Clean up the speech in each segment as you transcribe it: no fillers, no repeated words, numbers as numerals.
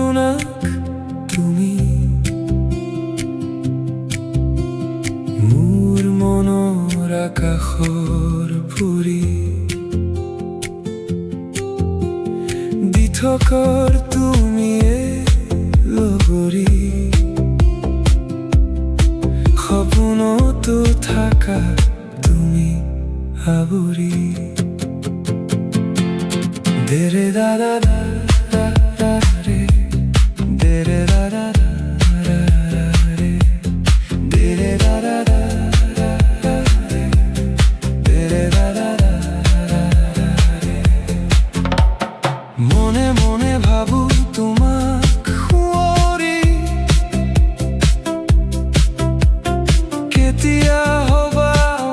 জোনাক তুমি মোৰ মনৰ আকাশৰ ফুৰি দি থকাৰ তুমিয়ে লগৰী সপোনতো থাকা তুমি আৱৰি দেৰে দাদা রে দেৰে দাদা রে দেৰে দাদা রে দেৰে দাদা রে মনে মনে ভাবো তোমাক শুৱৰি কেতিয়া হবা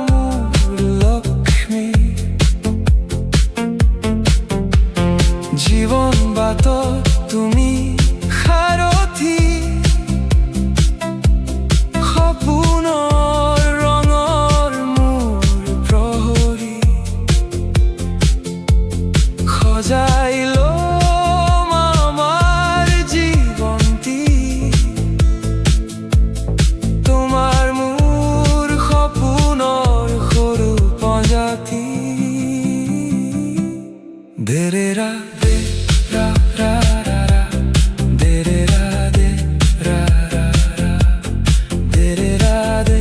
মোৰ লক্ষ্মী জীৱন বাটত তুমি সাৰথি সপোনৰ ৰঙৰ মোৰ প্ৰহৰী সজাই ল'ম আমাৰ জীৱন্তি তোমাৰ মোৰ সপোনৰ সৰু প্ৰজাতি দেৰে ৰা দে ৰা ৰা ৰা ৰা দেৰে ৰা দে ৰা ৰা ৰা দেৰে ৰা দে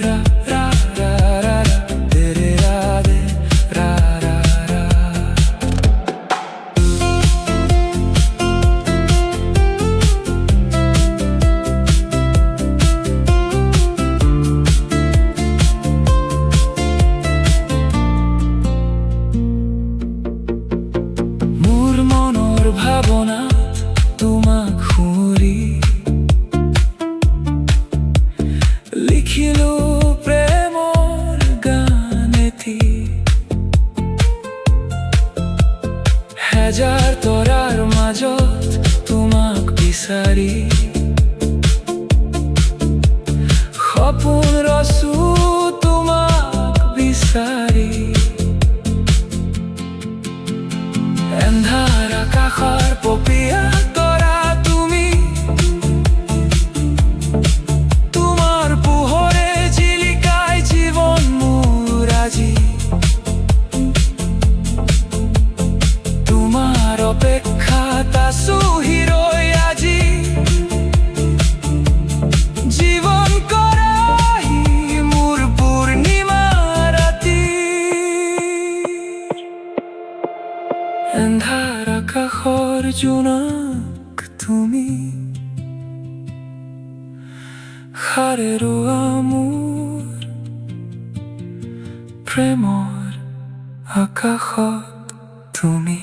ৰা ৰা ৰা ৰা দেৰে ৰা দে ৰা ৰা ৰা মোৰ মনৰ ভাৱনাত তোমাক সুৰি লিখিলো প্ৰেমৰ গান এটি হেজাৰ তৰাৰ মাজত তোমাক বিচাৰি সপোন ৰচো তোমাক বিচাৰি এন্ধাৰ আকাশৰ পপীয়া তৰা তুমি তোমাৰ পোহৰে জিলিকাই জীৱন মোৰ আজি তোমাৰ অপেক্ষাত আছো হিৰৈ আজি জীৱন কৰাহি মোৰ পূৰ্ণিমা ৰাতি এন্ধাৰ আকাশৰ জোনাক তুমি সাৰে ৰোৱা মোৰ প্ৰেমৰ আকাশত তুমি